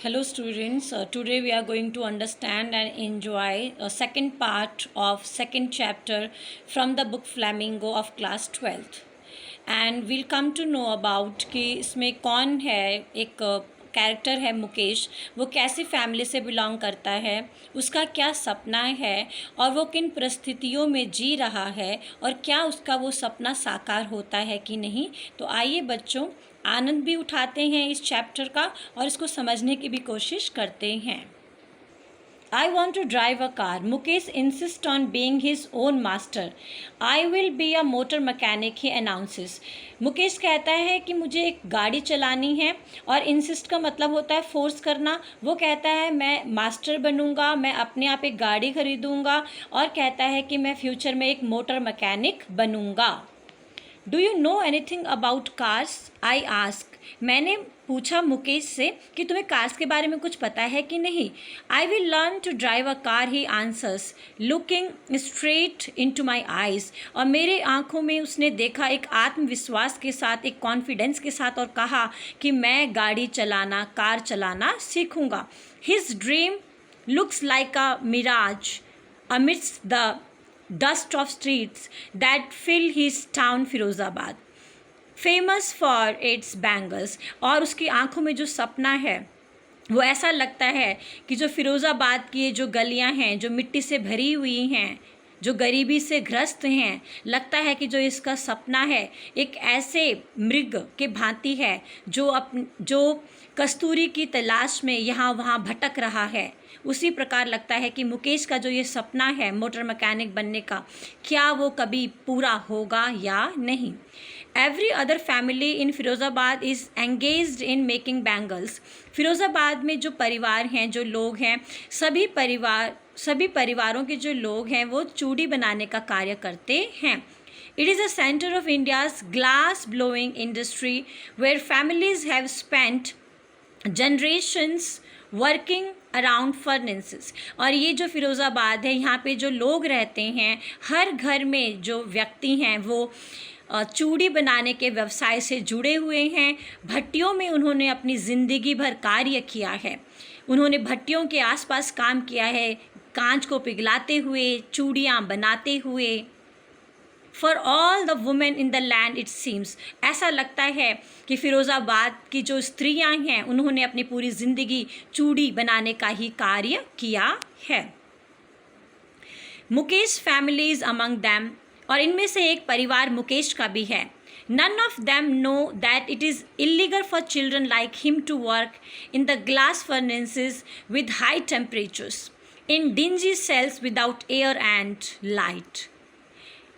Hello students, today we are going to understand and enjoy a second part of second chapter from the book Flamingo of class 12th and we'll come to know about कि इसमें कौन है एक character है मुकेश, वो कैसी family से belong करता है, उसका क्या सपना है और वो किन परिस्थितियों में जी रहा है और क्या उसका वो सपना साकार होता है कि नहीं। तो आइए बच्चों, आनंद भी उठाते हैं इस चैप्टर का और इसको समझने की भी कोशिश करते हैं। I want to drive a car. Mukesh insists on being his own master. I will be a motor mechanic, he announces. Mukesh कहता है कि मुझे एक गाड़ी चलानी है और इंसिस्ट का मतलब होता है फोर्स करना। वो कहता है मैं मास्टर बनूंगा, मैं अपने आप एक गाड़ी खरीदूंगा और कहता है कि मैं फ्यूचर में एक मोटर मैकेनिक बनूंगा। Do you know anything about cars? I ask. मैंने पूछा मुकेश से कि तुम्हें कार्स के बारे में कुछ पता है कि नहीं। I will learn to drive a car, he answers looking straight into my eyes. और मेरे आंखों में उसने देखा एक आत्मविश्वास के साथ, एक कॉन्फिडेंस के साथ, और कहा कि मैं गाड़ी चलाना, कार चलाना सीखूंगा। His dream looks like a mirage amidst the dust of streets that fill his town Firozabad, famous for its bangles. और उसकी आंखों में जो सपना है वो ऐसा लगता है कि जो फिरोज़ाबाद की जो गलियां हैं, जो मिट्टी से भरी हुई हैं, जो गरीबी से ग्रस्त हैं, लगता है कि जो इसका सपना है एक ऐसे मृग के भांति है जो कस्तूरी की तलाश में यहाँ वहाँ भटक रहा है। उसी प्रकार लगता है कि मुकेश का जो ये सपना है मोटर मैकेनिक बनने का, क्या वो कभी पूरा होगा या नहीं। Every other family in Firozabad is engaged in making bangles. Firozabad में जो परिवार हैं, जो लोग हैं, सभी परिवारों के जो लोग हैं वो चूड़ी बनाने का कार्य करते हैं। It is a center of India's glass blowing industry where families have spent generations working around furnaces। और ये जो फिरोज़ाबाद है, यहाँ पे जो लोग रहते हैं, हर घर में जो व्यक्ति हैं वो चूड़ी बनाने के व्यवसाय से जुड़े हुए हैं। भट्टियों में उन्होंने अपनी ज़िंदगी भर कार्य किया है। उन्होंने भट्टियों के आसपास काम किया है, कांच को पिघलाते हुए, चूड़ियाँ बनाते हुए। For all the women in the land it seems, ऐसा लगता है कि फिरोज़ाबाद की जो स्त्रियां हैं उन्होंने अपनी पूरी ज़िंदगी चूड़ी बनाने का ही कार्य किया है। Mukesh family is among them, और इनमें से एक परिवार मुकेश का भी है। None of them know that it is illegal for children like him to work in the glass furnaces with high temperatures, in dingy cells without air and light।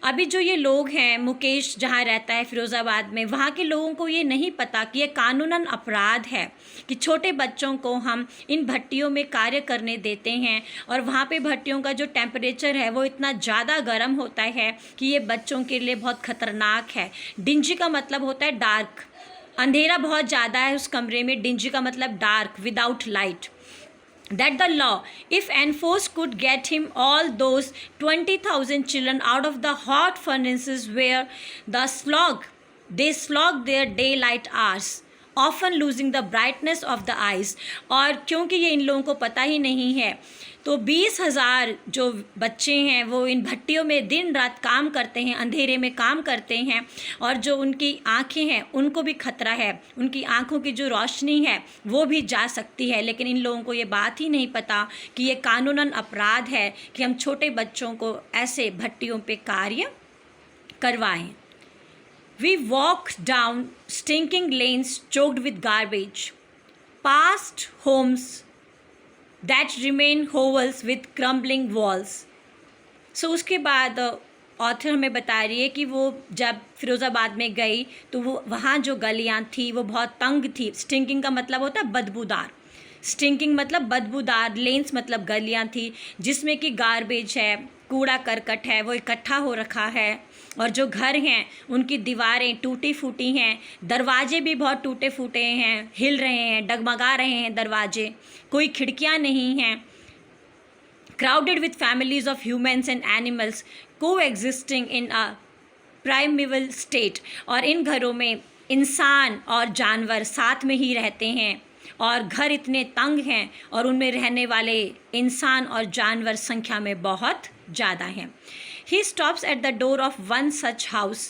अभी जो ये लोग हैं, मुकेश जहाँ रहता है फिरोज़ाबाद में, वहाँ के लोगों को ये नहीं पता कि ये कानूनन अपराध है कि छोटे बच्चों को हम इन भट्टियों में कार्य करने देते हैं। और वहाँ पे भट्टियों का जो टेम्परेचर है वो इतना ज़्यादा गर्म होता है कि ये बच्चों के लिए बहुत ख़तरनाक है। डिंजी का मतलब होता है डार्क, अंधेरा बहुत ज़्यादा है उस कमरे में। डिंजी का मतलब dark, without light. That the law, if enforced, could get him all those 20,000 children out of the hot furnaces where they slog their daylight hours, often losing the brightness of the eyes। और क्योंकि ये इन लोगों को पता ही नहीं है तो 20,000 जो बच्चे हैं वो इन भट्टियों में दिन रात काम करते हैं, अंधेरे में काम करते हैं, और जो उनकी आँखें हैं उनको भी खतरा है, उनकी आँखों की जो रोशनी है वो भी जा सकती है। लेकिन इन लोगों को ये बात ही नहीं पता कि ये कानूनन अपराध है कि हम छोटे बच्चों को ऐसे भट्टियों पे कार्य करवाएं। We walk down stinking lanes choked with garbage, past homes that remain hovels with crumbling walls। So उसके बाद ऑथर हमें बता रही है कि वो जब फिरोज़ाबाद में गई तो वो वहाँ जो गलियाँ थी वो बहुत तंग थी। स्टिंकिंग का मतलब होता है बदबूदार, स्टिंकिंग मतलब बदबूदार, लेन्स मतलब गलियाँ थी जिसमें कि गार्बेज है, कूड़ा करकट है, वो इकट्ठा हो रखा है। और जो घर हैं उनकी दीवारें टूटी फूटी हैं, दरवाजे भी बहुत टूटे फूटे हैं, हिल रहे हैं, डगमगा रहे हैं दरवाजे, कोई खिड़कियां नहीं हैं। Crowded with families of humans and animals को एग्जिस्टिंग इन अ प्राइमेवल स्टेट। और इन घरों में इंसान और जानवर साथ में ही रहते हैं और घर इतने तंग हैं और उनमें रहने वाले इंसान और जानवर संख्या में बहुत ज़्यादा हैं. He stops at the door of one such house,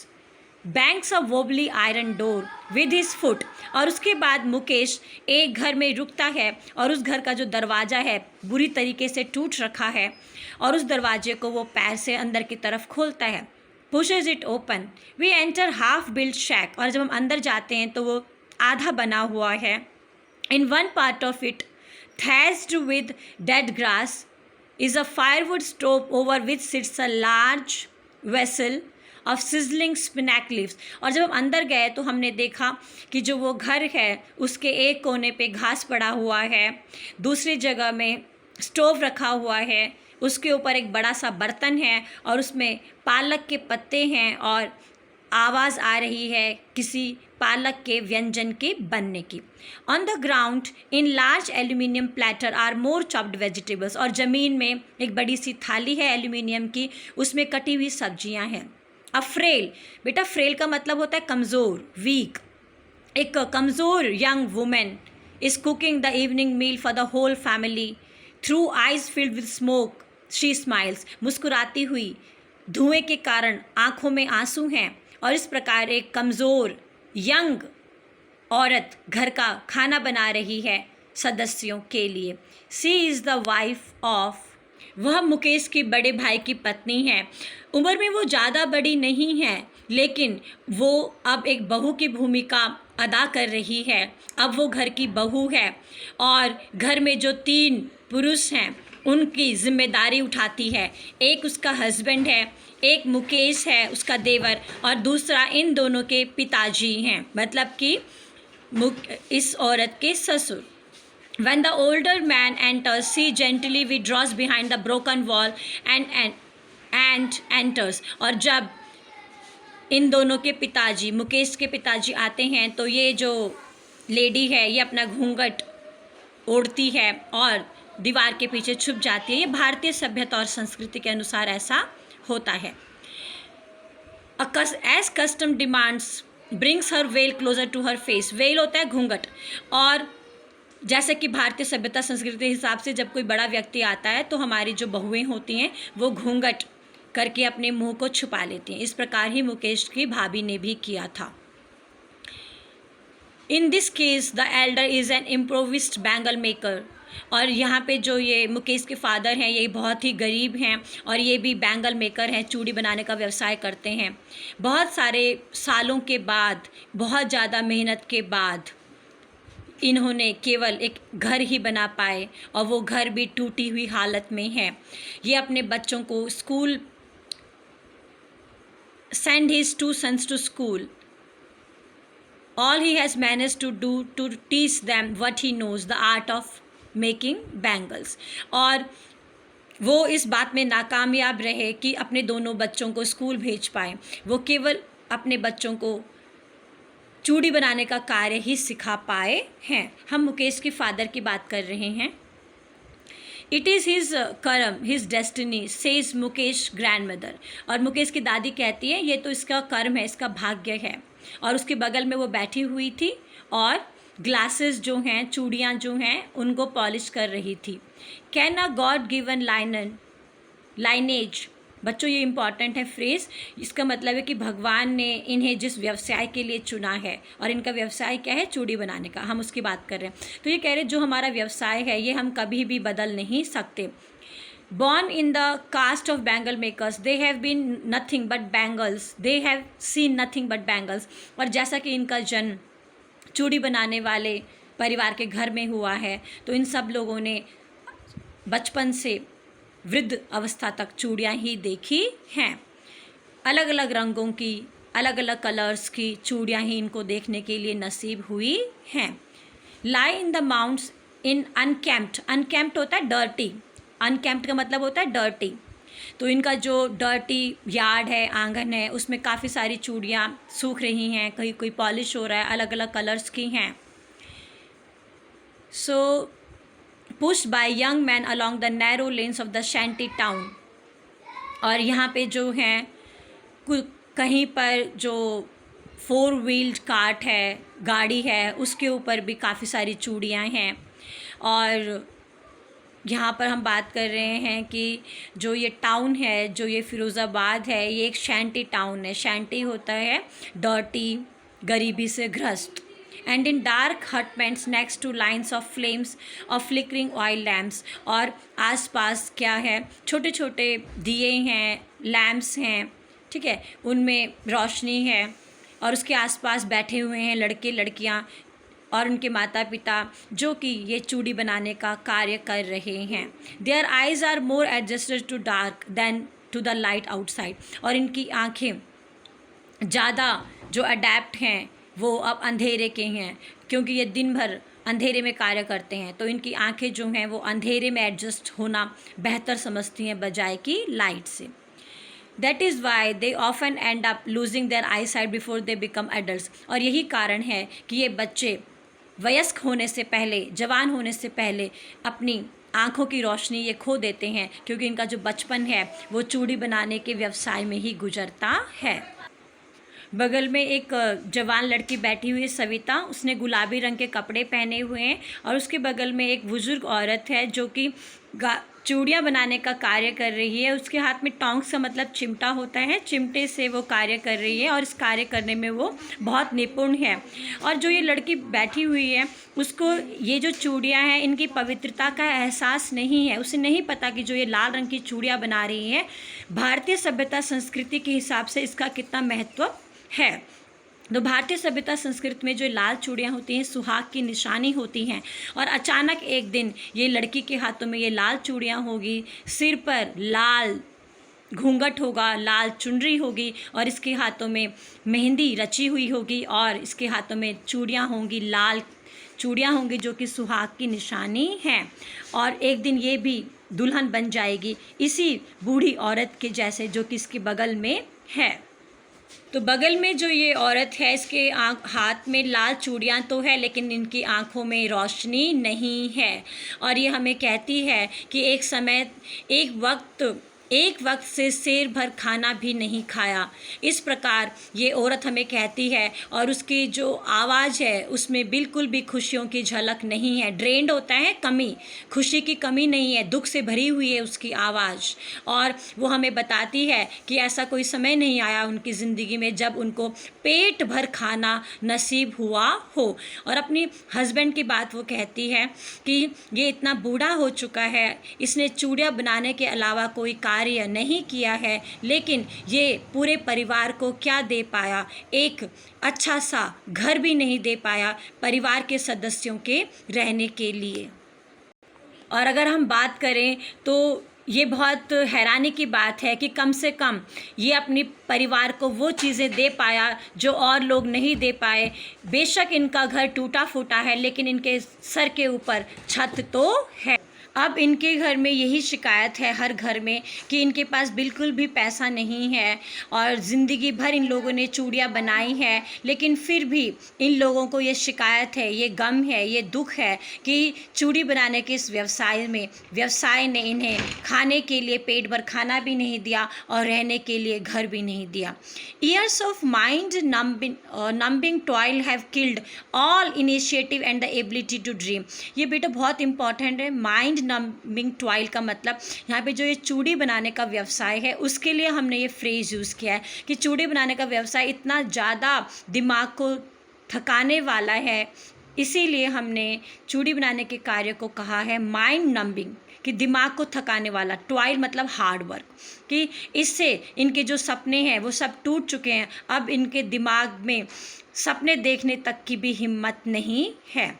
bangs a wobbly iron door with his foot. और उसके बाद मुकेश एक घर में रुकता है और उस घर का जो दरवाज़ा है बुरी तरीके से टूट रखा है और उस दरवाजे को वो पैर से अंदर की तरफ खोलता है. Pushes it open. We enter half-built shack. और जब हम अंदर जाते हैं तो वो आधा बना हुआ है. In one part of it, thatched with dead grass, is a firewood stove over which sits a large vessel of sizzling spinach leaves. और जब हम अंदर गए तो हमने देखा कि जो वो घर है उसके एक कोने पे घास पड़ा हुआ है, दूसरी जगह में स्टोव रखा हुआ है, उसके ऊपर एक बड़ा सा बर्तन है और उसमें पालक के पत्ते हैं और आवाज़ आ रही है किसी पालक के व्यंजन के बनने की. On the ground in large aluminium platter are more chopped vegetables. और ज़मीन में एक बड़ी सी थाली है एल्यूमिनियम की, उसमें कटी हुई सब्जियां हैं. अ फ्रेल, बेटा फ्रेल का मतलब होता है कमज़ोर, वीक. एक कमज़ोर young women is cooking the evening meal for the whole family. Through eyes filled with smoke she smiles. मुस्कुराती हुई, धुएं के कारण आँखों में आंसू हैं और इस प्रकार एक कमज़ोर यंग औरत घर का खाना बना रही है सदस्यों के लिए. सी इज़ द वाइफ ऑफ, वह मुकेश के बड़े भाई की पत्नी है. उम्र में वो ज़्यादा बड़ी नहीं है लेकिन वो अब एक बहू की भूमिका अदा कर रही है. अब वो घर की बहू है और घर में जो 3 पुरुष हैं उनकी जिम्मेदारी उठाती है. एक उसका हस्बैंड है, एक मुकेश है उसका देवर और दूसरा इन दोनों के पिताजी हैं, मतलब कि इस औरत के ससुर. When the older man enters, she gently withdraws behind the broken wall and enters. और जब इन दोनों के पिताजी, मुकेश के पिताजी आते हैं तो ये जो लेडी है ये अपना घूंघट ओढ़ती है और दीवार के पीछे छुप जाती है. ये भारतीय सभ्यता और संस्कृति के अनुसार ऐसा होता है. As custom demands, brings her veil closer to her face. veil होता है घूंघट. और जैसे कि भारतीय सभ्यता संस्कृति के हिसाब से जब कोई बड़ा व्यक्ति आता है तो हमारी जो बहुएं होती हैं वो घूंघट करके अपने मुंह को छुपा लेती हैं. इस प्रकार ही मुकेश की भाभी ने भी किया था. In this case the elder is an improvised bangle maker. और यहाँ पे जो ये मुकेश के फादर हैं ये बहुत ही गरीब हैं और ये भी बैंगल मेकर हैं, चूड़ी बनाने का व्यवसाय करते हैं. बहुत सारे सालों के बाद, बहुत ज़्यादा मेहनत के बाद इन्होंने केवल एक घर ही बना पाए और वो घर भी टूटी हुई हालत में है. ये अपने बच्चों को school, send his 2 sons to school. All he has managed to do to teach them what he knows, the art of making bangles. और वो इस बात में नाकामयाब रहे कि अपने दोनों बच्चों को स्कूल भेज पाए. वो केवल अपने बच्चों को चूड़ी बनाने का कार्य ही सिखा पाए हैं. हम मुकेश के फादर की बात कर रहे हैं. इट इज़ हिज कर्म, his destiny, says Mukesh grandmother. और मुकेश की दादी कहती है ये तो इसका कर्म है, इसका भाग्य है. और उसके बगल में वो बैठी हुई थी और ग्लासेस जो हैं, चूड़ियाँ जो हैं उनको पॉलिश कर रही थी. Can a God given lineage. बच्चों ये इम्पॉर्टेंट है फ्रेज़. इसका मतलब है कि भगवान ने इन्हें जिस व्यवसाय के लिए चुना है और इनका व्यवसाय क्या है, चूड़ी बनाने का, हम उसकी बात कर रहे हैं. तो ये कह रहे जो हमारा व्यवसाय है ये हम कभी भी बदल नहीं सकते. Born in the caste of bangle makers, they have been nothing but bangles. They have seen nothing but bangles. और जैसा कि इनका जन्म चूड़ी बनाने वाले परिवार के घर में हुआ है तो इन सब लोगों ने बचपन से वृद्ध अवस्था तक चूड़ियाँ ही देखी हैं. अलग अलग रंगों की, अलग अलग कलर्स की चूड़ियाँ ही इनको देखने के लिए नसीब हुई हैं. लाई इन द माउंट्स इन अनकैम्प्ड. अनकैम्प्ड होता है डर्टी, अनकैम्प्ड का मतलब होता है डर्टी. तो इनका जो डर्टी यार्ड है, आंगन है, उसमें काफ़ी सारी चूड़ियाँ सूख रही हैं, कहीं कोई पॉलिश हो रहा है, अलग अलग कलर्स की हैं. So pushed by young man along the narrow lanes of the shanty town. और यहाँ पे जो हैं कहीं पर जो 4 व्हील्ड कार्ट है गाड़ी है उसके ऊपर भी काफ़ी सारी चूड़ियाँ हैं। और यहाँ पर हम बात कर रहे हैं कि जो ये टाउन है, जो ये फ़िरोज़ाबाद है, ये एक शैंटी टाउन है। शैंटी होता है डर्टी, गरीबी से ग्रस्त। And in dark hutments next two lines of flames और फ्लिकरिंग ऑयल लैम्प्स, और आसपास क्या है, छोटे छोटे दिए हैं, लैम्प्स हैं, ठीक है, उनमें रोशनी है, और उसके आसपास बैठे हुए हैं लड़के लड़कियाँ और उनके माता पिता, जो कि ये चूड़ी बनाने का कार्य कर रहे हैं। Their eyes are more adjusted to dark than to the light outside, और इनकी आँखें ज़्यादा जो अडेप्ट हैं वो अब अंधेरे के हैं, क्योंकि ये दिन भर अंधेरे में कार्य करते हैं, तो इनकी आंखें जो हैं वो अंधेरे में एडजस्ट होना बेहतर समझती हैं बजाय कि लाइट से। That is why they often end up losing their eyesight before they become adults, और यही कारण है कि ये बच्चे वयस्क होने से पहले, जवान होने से पहले अपनी आँखों की रोशनी ये खो देते हैं, क्योंकि इनका जो बचपन है वो चूड़ी बनाने के व्यवसाय में ही गुजरता है। बगल में एक जवान लड़की बैठी हुई है, सविता, उसने गुलाबी रंग के कपड़े पहने हुए हैं, और उसके बगल में एक बुजुर्ग औरत है जो कि चूड़ियाँ बनाने का कार्य कर रही है। उसके हाथ में टोंग्स का मतलब चिमटा होता है, चिमटे से वो कार्य कर रही है और इस कार्य करने में वो बहुत निपुण है। और जो ये लड़की बैठी हुई है उसको ये जो चूड़ियाँ हैं इनकी पवित्रता का एहसास नहीं है। उसे नहीं पता कि जो ये लाल रंग की चूड़ियाँ बना रही है भारतीय सभ्यता संस्कृति के हिसाब से इसका कितना महत्व है। तो भारतीय सभ्यता संस्कृति में जो लाल चूड़ियाँ होती हैं सुहाग की निशानी होती हैं, और अचानक एक दिन ये लड़की के हाथों में ये लाल चूड़ियाँ होगी, सिर पर लाल घूंघट होगा, लाल चुनरी होगी, और इसके हाथों में मेहंदी रची हुई होगी, और इसके हाथों में चूड़ियाँ होंगी, लाल चूड़ियाँ होंगी जो कि सुहाग की निशानी हैं। और एक दिन ये भी दुल्हन बन जाएगी इसी बूढ़ी औरत के जैसे जो कि इसके बगल में है। तो बगल में जो ये औरत है इसके हाथ में लाल चूड़ियाँ तो है, लेकिन इनकी आँखों में रोशनी नहीं है, और ये हमें कहती है कि एक वक्त से शेर भर खाना भी नहीं खाया। इस प्रकार ये औरत हमें कहती है, और उसकी जो आवाज़ है उसमें बिल्कुल भी खुशियों की झलक नहीं है। ड्रेन्ड होता है, कमी, खुशी की कमी नहीं है, दुख से भरी हुई है उसकी आवाज़। और वो हमें बताती है कि ऐसा कोई समय नहीं आया उनकी ज़िंदगी में जब उनको पेट भर खाना नसीब हुआ हो। और अपनी हस्बैंड की बात वो कहती है कि ये इतना बूढ़ा हो चुका है, इसने चूड़ियाँ बनाने के अलावा कोई कार्य नहीं किया है, लेकिन ये पूरे परिवार को क्या दे पाया, एक अच्छा सा घर भी नहीं दे पाया परिवार के सदस्यों के रहने के लिए। और अगर हम बात करें तो ये बहुत हैरानी की बात है कि कम से कम ये अपने परिवार को वो चीज़ें दे पाया जो और लोग नहीं दे पाए। बेशक इनका घर टूटा फूटा है, लेकिन इनके सर के ऊपर छत तो है। अब इनके घर में यही शिकायत है हर घर में कि इनके पास बिल्कुल भी पैसा नहीं है, और ज़िंदगी भर इन लोगों ने चूड़ियाँ बनाई है, लेकिन फिर भी इन लोगों को ये शिकायत है, ये गम है, ये दुख है कि चूड़ी बनाने के इस व्यवसाय ने इन्हें खाने के लिए पेट भर खाना भी नहीं दिया और रहने के लिए घर भी नहीं दिया। Years of mind numbing toil have killed all initiative and the ability to dream. ये बेटा बहुत इंपॉर्टेंट है। माइंड नंबिंग टॉयल का मतलब यहाँ पे जो ये चूड़ी बनाने का व्यवसाय है उसके लिए हमने ये फ्रेज़ यूज़ किया है कि चूड़ी बनाने का व्यवसाय इतना ज़्यादा दिमाग को थकाने वाला है, इसीलिए हमने चूड़ी बनाने के कार्य को कहा है माइंड नंबिंग, कि दिमाग को थकाने वाला। टॉयल मतलब हार्ड वर्क, कि इससे इनके जो सपने हैं वो सब टूट चुके हैं। अब इनके दिमाग में सपने देखने तक की भी हिम्मत नहीं है।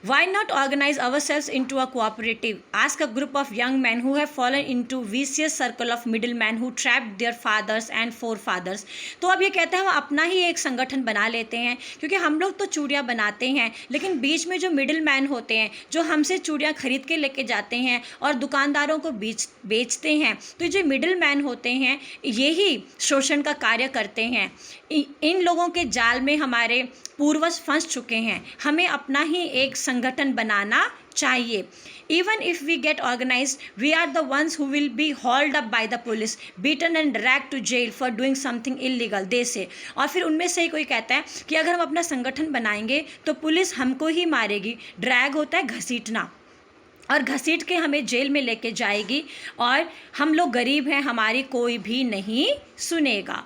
Why not organize ourselves into a cooperative? Ask a group of young men who have fallen into vicious circle of middlemen who trapped their fathers and forefathers. तो अब ये कहते हैं हम अपना ही एक संगठन बना लेते हैं, क्योंकि हम लोग तो चूड़ियाँ बनाते हैं, लेकिन बीच में जो मिडिल मैन होते हैं जो हमसे चूड़ियाँ खरीद के लेके जाते हैं और दुकानदारों को बेचते हैं, तो जो मिडिल मैन होते हैं यही शोषण का कार्य करते हैं। इन लोगों के जाल में हमारे पूर्वज फंस चुके हैं। हमें अपना ही एक संगठन बनाना चाहिए. Even if we get organized, we are the ones who will be hauled up by the police, beaten and dragged to jail for doing something illegal, they say. और फिर उनमें से ही कोई कहता है कि अगर हम अपना संगठन बनाएंगे तो पुलिस हमको ही मारेगी. ड्रैग होता है घसीटना, और घसीट के हमें जेल में लेके जाएगी, और हम लोग गरीब हैं, हमारी कोई भी नहीं सुनेगा.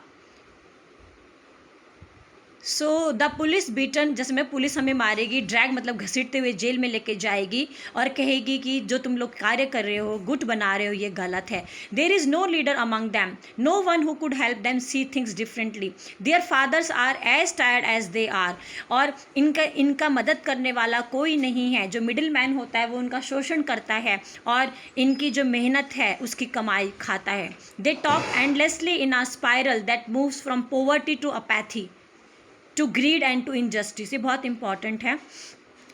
सो द पुलिस बीटन, जैसे में पुलिस हमें मारेगी, ड्रैग मतलब घसीटते हुए जेल में लेके जाएगी और कहेगी कि जो तुम लोग कार्य कर रहे हो, गुट बना रहे हो, ये गलत है. There is no leader among them, no one who could help them see things differently. Their fathers are as tired as they are. और इनका मदद करने वाला कोई नहीं है. जो मिडिल मैन होता है वो उनका शोषण करता है और इनकी जो मेहनत है उसकी कमाई खाता है. They talk endlessly in a spiral that moves from poverty to apathy, to greed and to injustice. ये बहुत इम्पॉर्टेंट है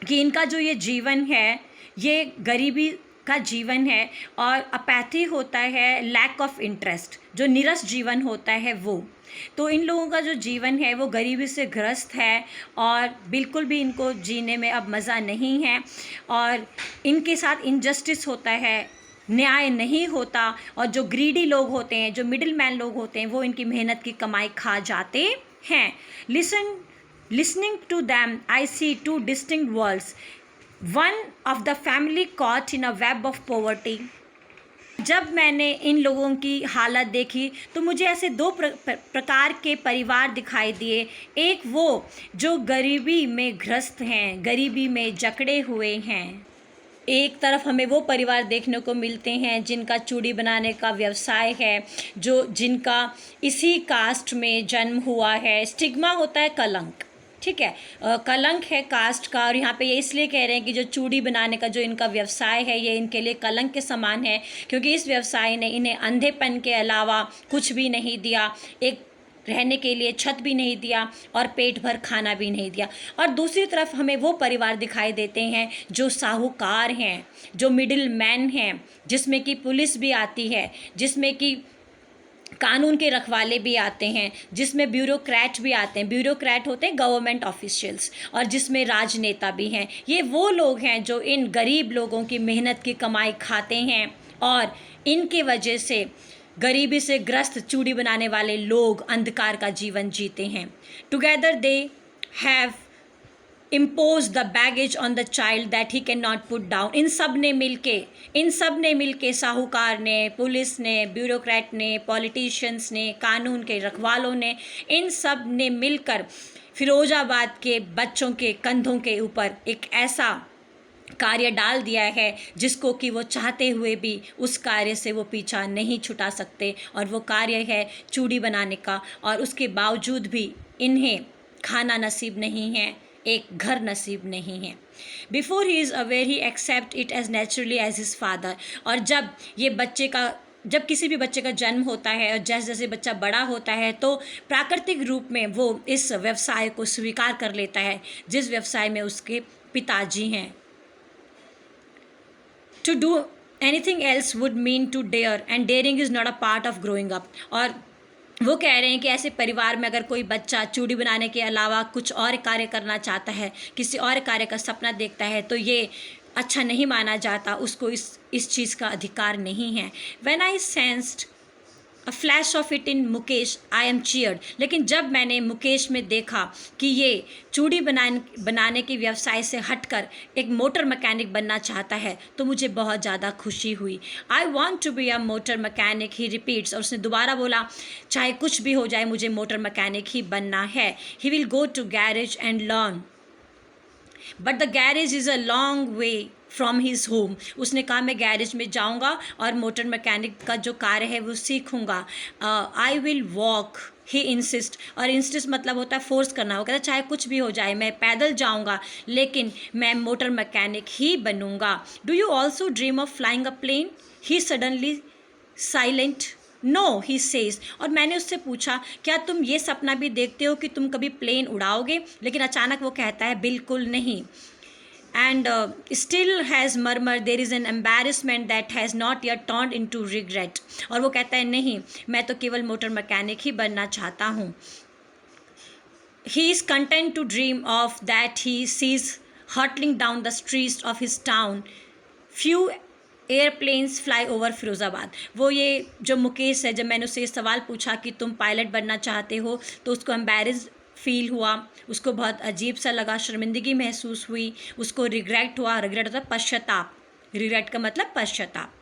कि इनका जो ये जीवन है ये गरीबी का जीवन है, और अपैथी होता है लैक ऑफ इंटरेस्ट, जो निरस जीवन होता है वो. तो इन लोगों का जो जीवन है वो गरीबी से ग्रस्त है और बिल्कुल भी इनको जीने में अब मज़ा नहीं है, और इनके साथ इनजस्टिस होता है, न्याय नहीं होता, और जो ग्रीडी लोग होते हैं, जो मिडिल मैन लोग होते हैं, वो इनकी मेहनत की कमाई खा जाते हैं. Listening to them, I see two distinct worlds. One of the family caught in a web of poverty. जब मैंने इन लोगों की हालत देखी तो मुझे ऐसे दो प्रकार के परिवार दिखाई दिए. एक वो जो गरीबी में ग्रस्त हैं, गरीबी में जकड़े हुए हैं. एक तरफ हमें वो परिवार देखने को मिलते हैं जिनका चूड़ी बनाने का व्यवसाय है, जिनका इसी कास्ट में जन्म हुआ है. स्टिग्मा होता है कलंक, ठीक है, कलंक है कास्ट का. और यहाँ पे ये इसलिए कह रहे हैं कि जो चूड़ी बनाने का जो इनका व्यवसाय है ये इनके लिए कलंक के समान है, क्योंकि इस व्यवसाय ने इन्हें अंधेपन के अलावा कुछ भी नहीं दिया. एक रहने के लिए छत भी नहीं दिया और पेट भर खाना भी नहीं दिया. और दूसरी तरफ हमें वो परिवार दिखाई देते हैं जो साहूकार हैं, जो मिडिल मैन हैं, जिसमें कि पुलिस भी आती है, जिसमें कि कानून के रखवाले भी आते हैं, जिसमें ब्यूरोक्रेट भी आते हैं. ब्यूरोक्रेट होते हैं गवर्नमेंट ऑफिशियल्स, और जिसमें राजनेता भी हैं. ये वो लोग हैं जो इन गरीब लोगों की मेहनत की कमाई खाते हैं, और इनके वजह से गरीबी से ग्रस्त चूड़ी बनाने वाले लोग अंधकार का जीवन जीते हैं. Together they have impose the baggage on the child that he can not put down. इन सब ने मिल के साहूकार ने, पुलिस ने, ब्यूरोक्रेट ने, पॉलिटिशियंस ने, कानून के रखवालों ने, इन सब ने मिलकर फिरोजाबाद के बच्चों के कंधों के ऊपर एक ऐसा कार्य डाल दिया है जिसको कि वो चाहते हुए भी उस कार्य से वो पीछा नहीं छुटा सकते. और वो कार्य है चूड़ी बनाने का, और उसके बावजूद भी इन्हें खाना नसीब नहीं है, एक घर नसीब नहीं है. Before he is aware he accept it as naturally as his father. और जब किसी भी बच्चे का जन्म होता है और जैसे जैसे बच्चा बड़ा होता है तो प्राकृतिक रूप में वो इस व्यवसाय को स्वीकार कर लेता है जिस व्यवसाय में उसके पिताजी हैं. To do anything else would mean to dare, and daring is not a part of growing up. और वो कह रहे हैं कि ऐसे परिवार में अगर कोई बच्चा चूड़ी बनाने के अलावा कुछ और कार्य करना चाहता है, किसी और कार्य का सपना देखता है, तो ये अच्छा नहीं माना जाता, उसको इस चीज़ का अधिकार नहीं है. When I sensed a flash of it in Mukesh, I am cheered. लेकिन जब मैंने मुकेश में देखा कि ये चूड़ी बनाने के व्यवसाय से हटकर एक मोटर मैकेनिक बनना चाहता है तो मुझे बहुत ज़्यादा खुशी हुई. I want to be a motor mechanic, he repeats. और उसने दोबारा बोला, चाहे कुछ भी हो जाए मुझे मोटर मैकेनिक ही बनना है. He will go to garage and learn. But the garage is a long way from his home. उसने कहा मैं गैरेज में जाऊंगा और मोटर मैकेनिक का जो कार्य है वो सीखूंगा. I will walk, he insist. और इंसिस्ट मतलब होता है फोर्स करना. वो कहता है चाहे कुछ भी हो जाए मैं पैदल जाऊंगा लेकिन मैं मोटर मैकेनिक ही बनूंगा. Do you also dream of flying a plane? He suddenly silent. No, he says. और मैंने उससे पूछा क्या तुम ये सपना भी देखते हो कि तुम कभी प्लेन उड़ाओगे? लेकिन अचानक वो कहता है बिल्कुल नहीं. And still has murmur, there is an embarrassment that has not yet turned into regret. और वो कहता है नहीं, मैं तो केवल मोटर मैकेनिक ही बनना चाहता हूँ. He is content to dream of that. He sees hurtling down the streets of his town. Few airplanes fly over Firozabad. वो ये जो मुकेश है, जब मैंने उससे ये सवाल पूछा कि तुम पायलट बनना चाहते हो, तो उसको एम्बेरस्ड फील हुआ, उसको बहुत अजीब सा लगा, शर्मिंदगी महसूस हुई, उसको रिग्रेट हुआ। रिग्रेट होता है पश्चाताप, रिग्रेट का मतलब पश्चाताप।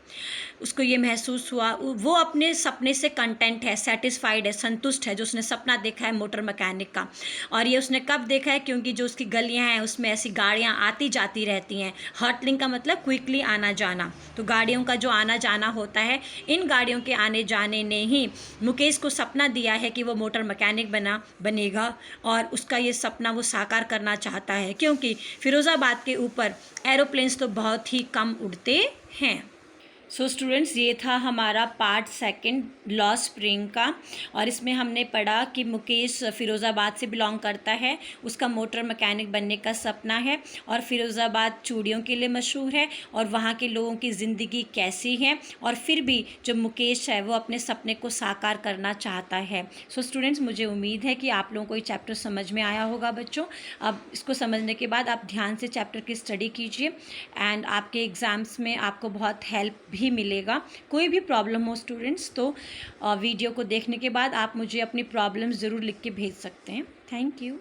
उसको ये महसूस हुआ, वो अपने सपने से कंटेंट है, सेटिस्फाइड है, संतुष्ट है, जो उसने सपना देखा है मोटर मैकेनिक का। और ये उसने कब देखा है? क्योंकि जो उसकी गलियां हैं उसमें ऐसी गाड़ियां आती जाती रहती हैं। हर्टलिंग का मतलब क्विकली आना जाना, तो गाड़ियों का जो आना जाना होता है, इन गाड़ियों के आने जाने ने ही मुकेश को सपना दिया है कि वो मोटर मैकेनिक बनेगा, और उसका ये सपना वो साकार करना चाहता है, क्योंकि फिरोज़ाबाद के ऊपर एरोप्लेन्स तो बहुत ही कम उड़ते हैं। सो स्टूडेंट्स, ये था हमारा पार्ट 2 लॉ स्प्रिंग का, और इसमें हमने पढ़ा कि मुकेश फ़िरोज़ाबाद से बिलोंग करता है, उसका मोटर मैकेनिक बनने का सपना है, और फ़िरोज़ाबाद चूड़ियों के लिए मशहूर है, और वहाँ के लोगों की ज़िंदगी कैसी है, और फिर भी जो मुकेश है वो अपने सपने को साकार करना चाहता है। सो स्टूडेंट्स, मुझे उम्मीद है कि आप लोगों को ये चैप्टर समझ में आया होगा बच्चों। अब इसको समझने के बाद आप ध्यान से चैप्टर की स्टडी कीजिए, एंड आपके एग्ज़ाम्स में आपको बहुत हेल्प भी मिलेगा। कोई भी प्रॉब्लम हो स्टूडेंट्स, तो वीडियो को देखने के बाद आप मुझे अपनी प्रॉब्लम ज़रूर लिख के भेज सकते हैं। Thank you.